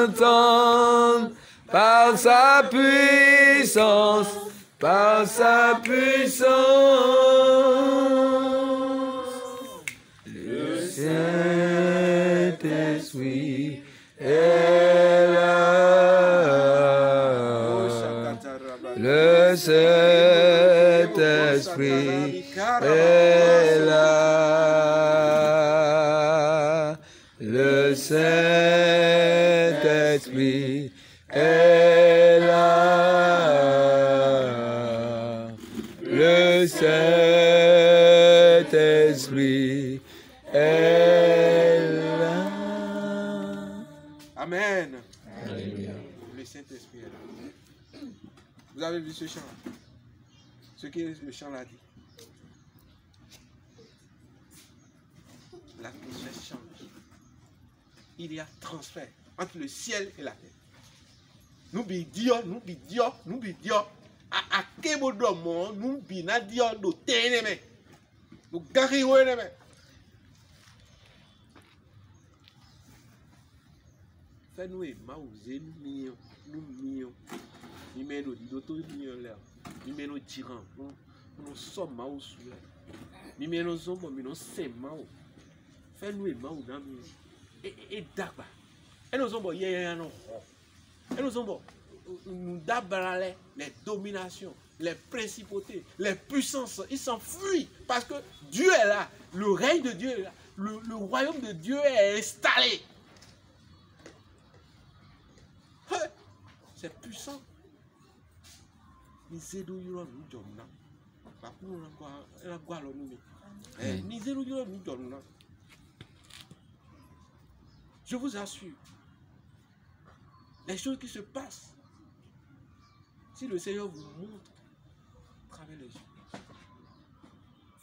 entendre par sa puissance, par sa puissance. Le Saint-Esprit est là. Le Saint-Esprit est là. Le Saint-Esprit est là. Le Saint-Esprit est là. Amen. Alléluia. Le Saint-Esprit est là. Vous avez vu ce chant? Ce que le chant l'a dit. L'atmosphère change. Il y a transfert entre le ciel et la terre. Nous bidions. À Kebodomo, nous binadio do teneme. Nous garioueneme. Fais-nous et maouze, nous mions. Nous mettons d'autres mions là. Nous mettons tirants. Nous sommes maouze. Nous mettons zombos, nous sommes maouze. Fais-nous et maouze dans nous. Et d'abord. Et nous sommes et nous sommes nous d'abord les dominations, les principautés, les puissances, ils s'enfuient parce que Dieu est là, le règne de Dieu est là, le royaume de Dieu est installé. C'est puissant. Je vous assure, les choses qui se passent, si le Seigneur vous montre à travers les yeux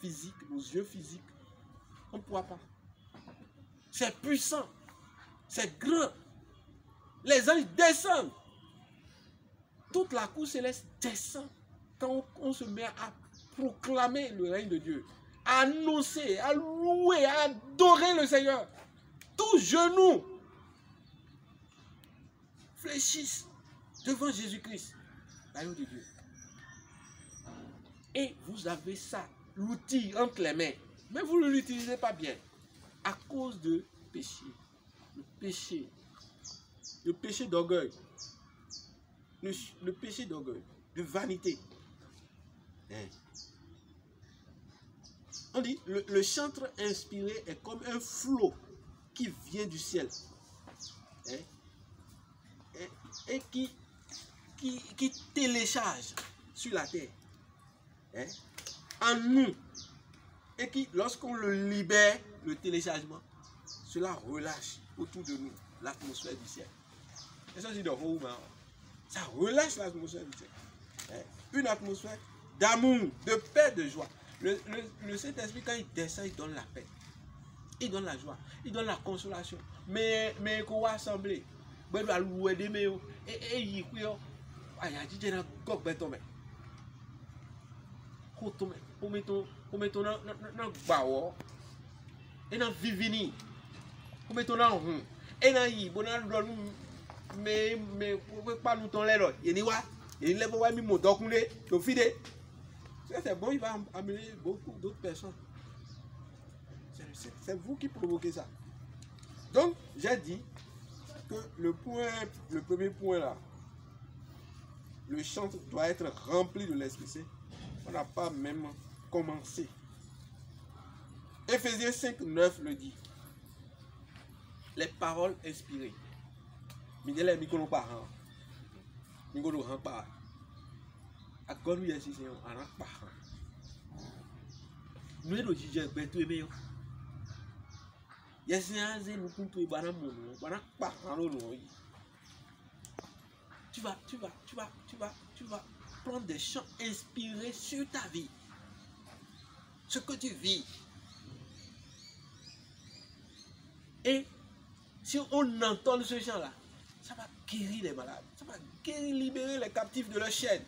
physiques, nos yeux physiques, on ne pourra pas. C'est puissant, c'est grand. Les anges descendent. Toute la cour céleste descend quand on se met à proclamer le règne de Dieu, à annoncer, à louer, à adorer le Seigneur. Tous genoux fléchissent devant Jésus-Christ, l'agneau de Dieu. Et vous avez ça, l'outil entre les mains, mais vous ne l'utilisez pas bien à cause de péché. Le péché d'orgueil, le péché d'orgueil, de vanité. On dit, le chantre inspiré est comme un flot qui vient du ciel et qui télécharge sur la terre en nous et qui, lorsqu'on le libère, le téléchargement, cela relâche autour de nous l'atmosphère du ciel. Et ça, c'est de haut, ça relâche l'atmosphère du ciel. Une atmosphère d'amour, de paix, de joie. Le Saint-Esprit, quand il descend, il donne la paix. Il donne la joie, il donne la consolation. Mais qu'on va assembler, il doit louer des meilleurs. Et il dit, il y a dit, il y a un coq béton. Pour mettre dans le baou, et dans le vivini, pour mettre dans le rond, et dans le mais pas nous ton l'air. Il dit, il lève mis mon document, il fide. C'est bon, il va amener beaucoup d'autres personnes. C'est vous qui provoquez ça. Donc, j'ai dit que le premier point là, le chant doit être rempli de l'Esprit Saint. On n'a pas même commencé. Éphésiens 5, 9 le dit. Les paroles inspirées. Nous ne sommes pas pas. À quoi nous y sommes pas. Nous sommes des gens tu vas prendre des chants inspirés sur ta vie, ce que tu vis. Et si on entend ce chant-là, ça va guérir les malades, ça va guérir, libérer les captifs de leur chaîne.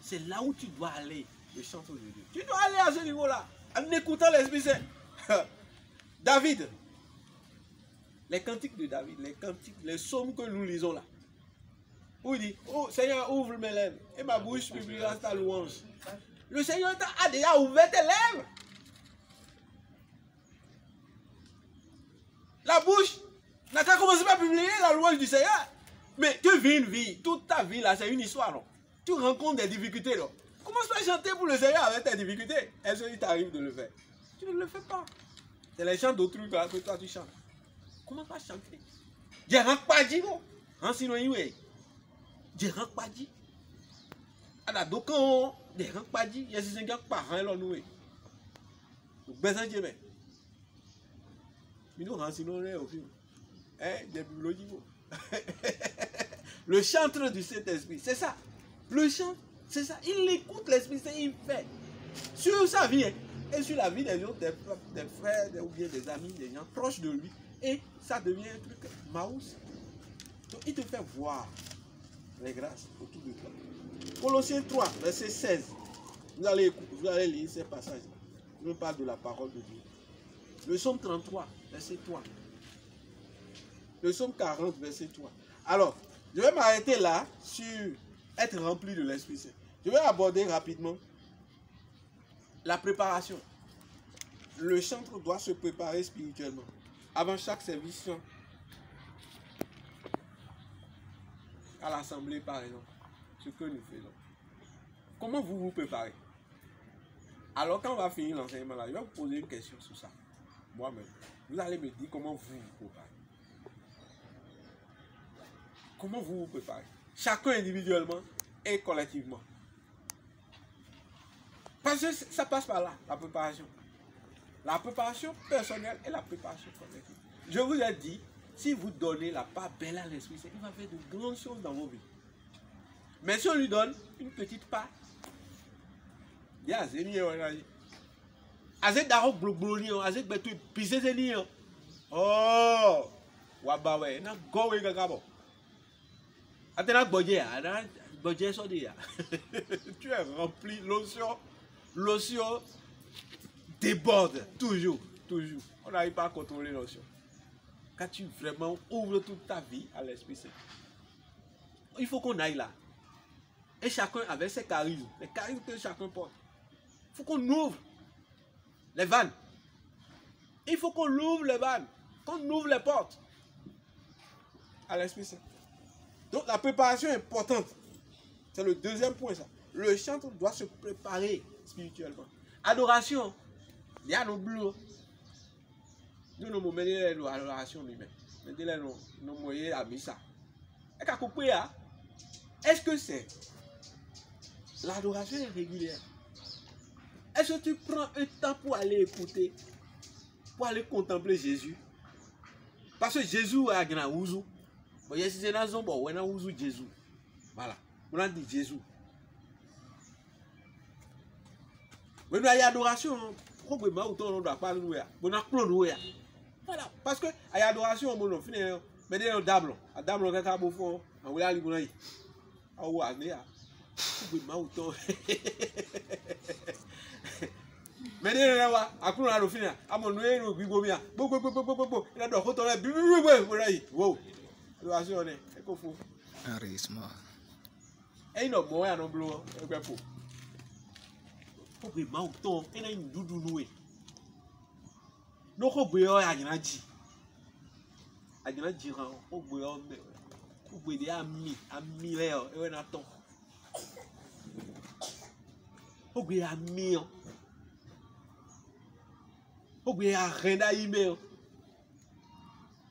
C'est là où tu dois aller, le chant de Dieu. Tu dois aller à ce niveau-là, en écoutant l'Esprit Saint. David, Les cantiques de David, les cantiques, les psaumes que nous lisons là. Où il dit, oh Seigneur, ouvre mes lèvres et ma bouche publiera ta louange. Le Seigneur a déjà ouvert tes lèvres. La bouche n'a qu'à commencer par publier la louange du Seigneur. Mais tu vis une vie, toute ta vie là, c'est une histoire, non? Tu rencontres des difficultés, non? Commence pas à chanter pour le Seigneur avec tes difficultés. Est-ce qu'il t'arrive de le faire? Tu ne le fais pas. C'est les chants d'autrui que toi tu chantes. Commence pas à chanter. Je rentre pas dit, bon. Sinon, il est. Je rentre pas dit. Alors, donc, je rentre pas dit. Il y a 5 parents, là, nous. Donc, besoin de mais. Mais nous, sinon, on est au film. Des bibliologies. Le chantre du Saint-Esprit, c'est ça. Le chant, c'est ça. Il écoute l'Esprit, c'est il fait. Sur sa vie et sur la vie des autres, des frères, ou bien des amis, des gens proches de lui. Et ça devient un truc maus. Donc il te fait voir les grâces autour de toi. Colossiens 3, verset 16. Vous allez lire ces passages. Je vous parle de la parole de Dieu. Le psaume 33, verset 3. Le psaume 40, verset 3. Alors, je vais m'arrêter là sur être rempli de l'Esprit Saint. Je vais aborder rapidement la préparation. Le chantre doit se préparer spirituellement. Avant chaque service, à l'assemblée par exemple, ce que nous faisons. Comment vous vous préparez? Alors quand on va finir l'enseignement là, je vais vous poser une question sur ça. Moi-même. Vous allez me dire comment vous vous préparez. Comment vous vous préparez? Chacun individuellement et collectivement. Parce que ça passe par là, la préparation. La préparation personnelle et la préparation collective. Je vous ai dit, si vous donnez la part belle à l'Esprit, il va faire de grandes choses dans vos vies. Mais si on lui donne une petite part, il y a des gens Azek darok blobloni, azek betu pisezeni. Oh, wabawe, na gowe gagabo. Atena bodje, ana bodje sodi. Tu es rempli, l'otion déborde toujours. On n'arrive pas à contrôler l'otion. Quand tu vraiment ouvres toute ta vie à l'Esprit Saint, il faut qu'on aille là. Et chacun avec ses charismes, les charismes que chacun porte. Il faut qu'on ouvre les vannes. Il faut qu'on ouvre les vannes, qu'on ouvre les portes à l'Esprit Saint. Donc la préparation est importante. C'est le deuxième point ça. Le chantre doit se préparer spirituellement. Adoration. Il y a nos bleus. Nous nous mettons l'adoration lui-même. Nous moyens à missa. Est-ce que c'est l'adoration est régulière? Est-ce que tu prends un temps pour aller écouter, pour aller contempler Jésus? Parce que Jésus a gagné Ouzou. Bon, il y a des gens qui ont Ouzou Jésus. Voilà. On a dit Jésus. Mais il y a adoration. Pourquoi on ne doit pas nous faire? On a plein de faire. Voilà. Parce que il y a adoration, on a fini. Mais il y a un dable. Un dable, on a un bouffon. On a un libre. On a un libre. Mais il y a un peu de fini. À mon noué, nous vivons bien. Il y a d'autres retours. Wow. Adoration, on est. C'est quoi fou? Un risque. Et il y a un moyen de bleu. Faut que mauton et une doudou noué. Donc au bout à Gnaji. À Gnaji au bout de ami et on attend. Au bout ami. Au bout à Renda email.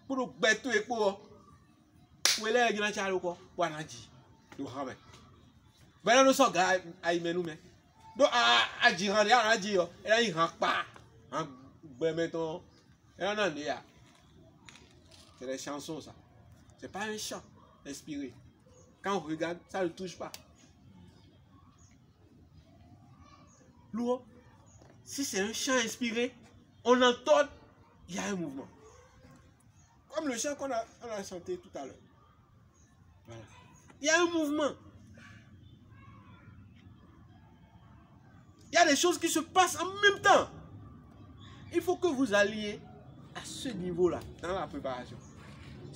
Pour le bête et pour. Où est le Gnaji à quoi? Wanaji. Nous ramène. Ben nous sommes gars à email nous mais. Donc, à dire, à dire, et il ne rentre pas. Mettons, et on en est là. C'est des chansons, ça. C'est pas un chant inspiré. Quand on regarde, ça ne le touche pas. Lourd, si c'est un chant inspiré, on entend, il y a un mouvement. Comme le chant qu'on a chanté tout à l'heure. Voilà. Il y a un mouvement. Il y a des choses qui se passent en même temps. Il faut que vous alliez à ce niveau-là, dans la préparation.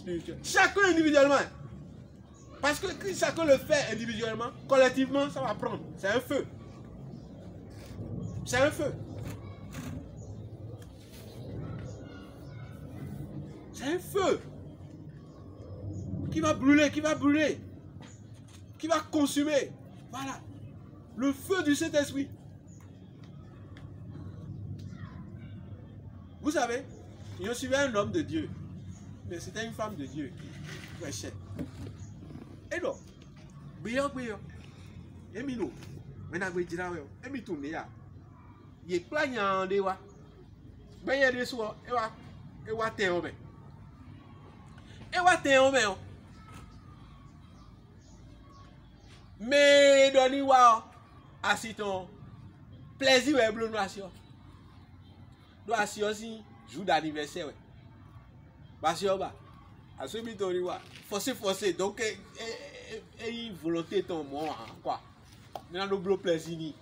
spirituel. Chacun individuellement. Parce que si chacun le fait individuellement, collectivement, ça va prendre. C'est un feu. C'est un feu. C'est un feu. Qui va brûler, qui va brûler. Qui va consumer. Voilà. Le feu du Saint-Esprit. Vous savez, je suivais un homme de Dieu. Mais c'était une femme de Dieu qui prêchait. Et donc, brillant. Et mino. Maintenant, vous direz, et mi tourne là. Il est plein de wa. Ben, il y a des soirs, et wa t'es homme. Et wa t'es homme. Mais, donnez wa, assiton, plaisir et bleu noation. Noation si, jour d'anniversaire. Parce que, à ce moment-là, forcé, donc, et volonté ton moi, quoi. Maintenant, le bleu plaisir ni.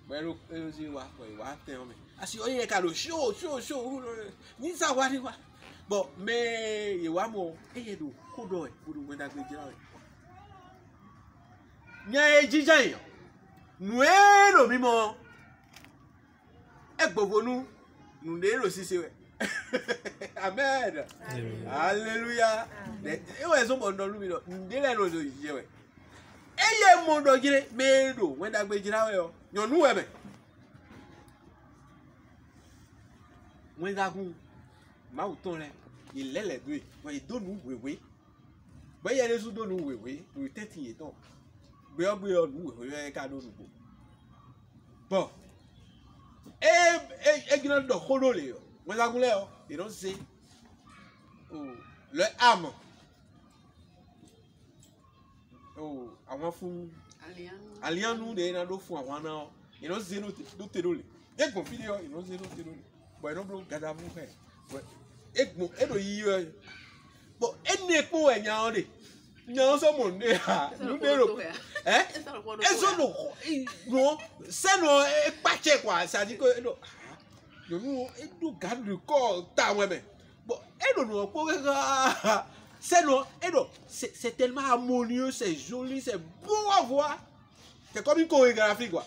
Mais le plaisir, ah si, on est qu'à le chaud, ni ça, bon, mais, il y a mon, et il y a du coudon, pour nous mettre à dire. Il y a un djidjaï, nous, le mimo, et pour nous, nous, aussi, c'est vrai. Amen. Alléluia. Et ils ont bon dans le milieu. Et il y a un monde qui est mais nous, on a besoin de nous. Nous aimons. Moi j'avoue, ma autant là, il est les deux. Il donne nous oui. Ben il y a des autres nous oui. Nous tête y est donc. Ben nous oui cadeau nous. Bon. Et qui n'a de hololé. Moi j'avoue là, ils don't say le âme. Oh, avant fou. Alliant nous de na do fou avant na. Ils don't say no terole. Et qu'on finit, ils don't say no terole. Bon, ils don't gada vous faire. Et bon, et do yi bon, et ne ko e nya ode. Nya so mo ne ha. Nous de ro. Hein? Et so no c'est no e pache quoi, ça dit que nous et nous garde le corps ta ouais mais bon et nous pour c'est non et non c'est tellement harmonieux, c'est joli, c'est beau à voir, c'est comme une chorégraphie quoi.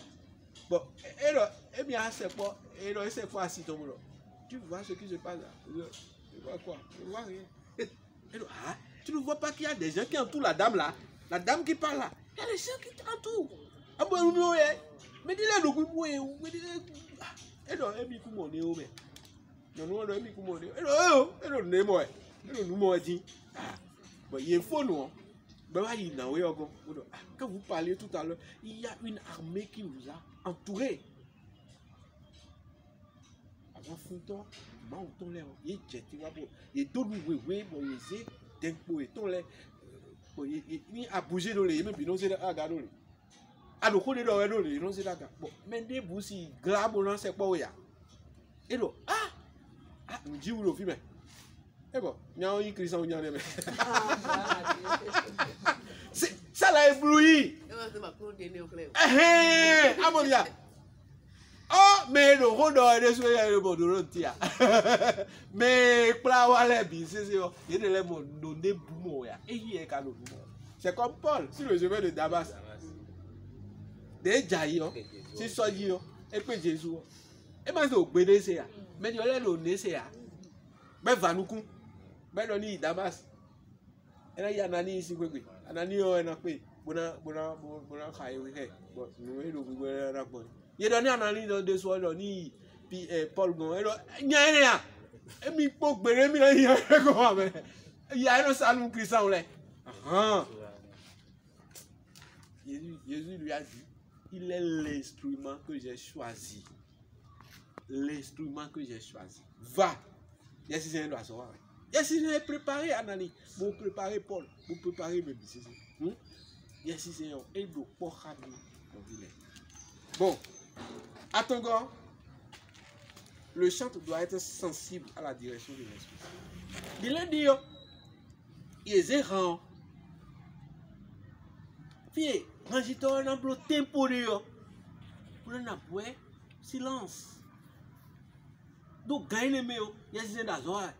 Bon et non et bien c'est pas et non c'est pas assis ton tu vois ce qui se passe là, tu vois quoi, tu vois rien et non tu ne vois pas qu'il y a des gens qui entourent la dame qui parle là, il y a des gens qui t'entourent ah bon nous mais dis-le nous mais dis-le et non et mi kumo ne o me non non mi kumo ne et non ne mo et non nous mo dit bon il faut nous ben va y na we ogo quand vous parlez tout à l'heure il y a une armée qui vous a entouré avant fonton ma on l'air il jeté wa bon il donne oui bon il c'est tempo et ton l'air bon il a bougé dans les même puis non c'est à garder a do ko de do le non c'est daga bon mais des bousi glabo non c'est pas oya et do me dit ou le film et bon nya yi christian nya ne c'est ça l'a ébloui amonia oh mais le rodo de so ya le bodoro tia mais pra wale bi c'est il de le mo donner boumo ya et yi e ka lo boumo c'est comme Paul sur le chemin de Damas. Des jaillis, si soyez, et puis Jésus, et bien c'est au BDC, mais il y a le NCA, mais va nous coup, mais on y Damas, et là il y a Nani ici, Nani on a pris, bona caillou, bon, nous et le rapport. Il y a donné Nani dans deux soirs, ni puis Paul Gon, et là, il y a rien, et mi pour Bérémy, il y a rien, il y a un salon Christian là. Jésus lui a dit. Il est l'instrument que j'ai choisi. L'instrument que j'ai choisi. Va. Yes, c'est un doigt savoir. Yes, c'est préparé Anani. Vous préparez Paul. Vous préparez même. Yes, c'est un et de pour bon. Attends, le chanteur doit être sensible à la direction de l'esprit. Il a dit, il est errant. Puis, quand j'étais en emploi temporaire, pour un appui, silence. Donc, gagne les meilleurs, il y a des gens.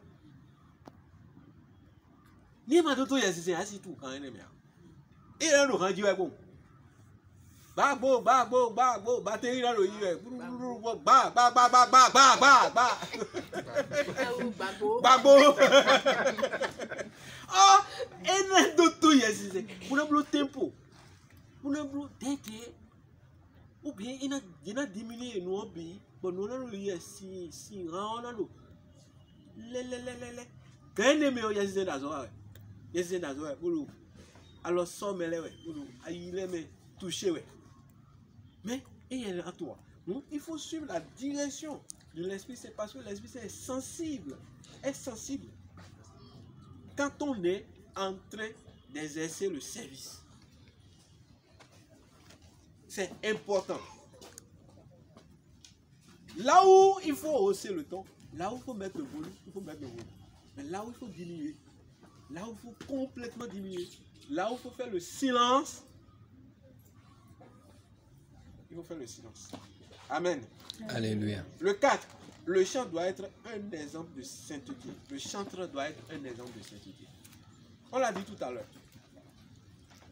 Ni ma toto ya c'est assis tout quand même. Et là nous rendu bon. Bagbo, batterie dans le yeux. Bagbo. Oh, et là toto ya c'est. Pour le tempo. Pour le tête. Ou bien il a diminué nous obéi. Bon nous là le si rend là le. Quand même ya c'est dans oreille. Ya c'est dans oreille pour alors somme là ouais. Il aime toucher ouais. Mais il y a à toi. Il faut suivre la direction de l'esprit. C'est parce que l'esprit est sensible. Est sensible. Quand on est en train d'exercer le service. C'est important. Là où il faut hausser le ton, là où il faut mettre le volume, il faut mettre le volume. Mais là où il faut diminuer, là où il faut complètement diminuer, là où il faut faire le silence, il faut faire le silence. Amen. Alléluia. Le 4. Le chant doit être un exemple de sainteté. Le chanteur doit être un exemple de sainteté. On l'a dit tout à l'heure.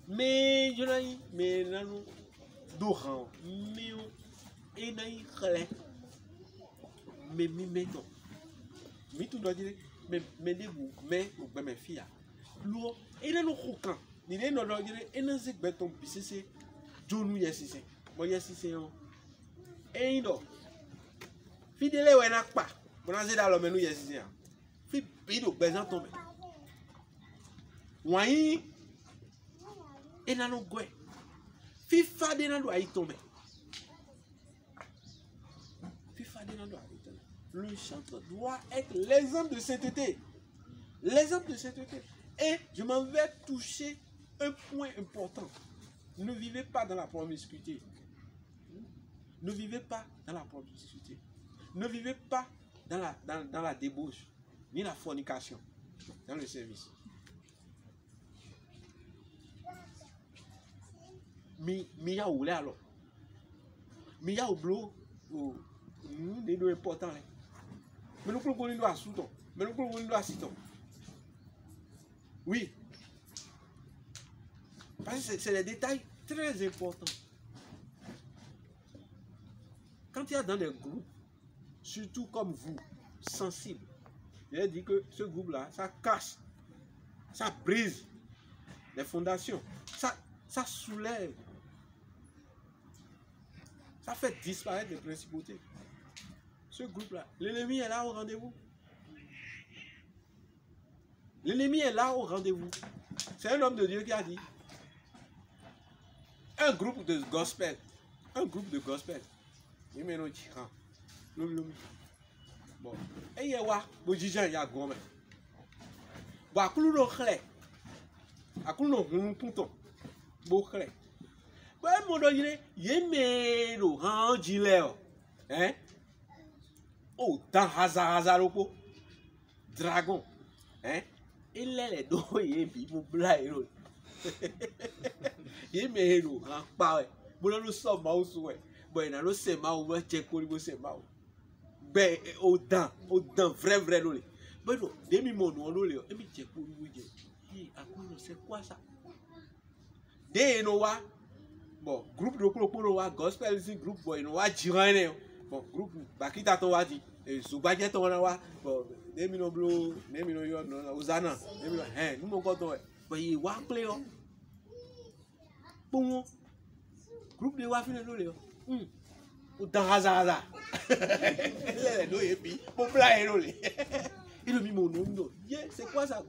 Mais je n'ai pas mais non d'oran mais et n'ai rien mais non mais tout doit dire mais des vous mais ou bien mes filles l'eau et là nous croquant il est non dire et non c'est béton puis c'est John yes moi yes c'est et non fidèle ouais n'a pas on a dit dans le menu yes c'est fi bido besoin tomber oui et là nous goué FIFA de nan doit y tomber. FIFA de nan doit y tomber. Le chanteur doit être l'exemple de sainteté. L'exemple de sainteté. Et je m'en vais toucher un point important. Ne vivez pas dans la promiscuité. Ne vivez pas dans la promiscuité. Ne vivez pas dans la débauche, ni la fornication dans le service. Mi ya ou là alors. Mi ya ou blo nous des deux importants. Mais nous pouvons nous à sous-ton. Mais nous pouvons nous à sous-ton. Oui. Parce que c'est des détails très importants. Quand il y a dans des groupes, surtout comme vous, sensibles, je dis que ce groupe-là, ça casse, ça brise les fondations, ça soulève, ça fait disparaître les principautés. Ce groupe-là, l'ennemi est là au rendez-vous. L'ennemi est là au rendez-vous. C'est un homme de Dieu qui a dit, un groupe de gospel, il met nos tirants. Bon, et il y a quoi? Il y a gomme. Bon, à couler le clé, à couler le pouton, bon clé. Bon, mon Dieu, il y a mes le hein? Oh, dans hasard loco, dragon, hein? Il est les deux, il est vivant blague. Il est mes héros, hein? Pas ouais. Bon, nous sommes mouse ouais. Bon, nous sommes mouse, ouais, check pour nous sommes mouse. Ben, au dents, vrai lolé. Ben non, demi mon lolé, et mi check pour nous dire. À quoi c'est quoi ça? Des noa, bon, groupe de cloponoa, gospel groupe boy noa tirane. Bon, groupe, bakita to wadi, et subajet to wana bon, demi no blue, demi no yo, no uzana, demi no, nous mon coton, ben il wa play on. Bon, groupe de wa fin lolé. Dans hasard. Il est là, il est là, il est là. Il est là, c'est quoi ça?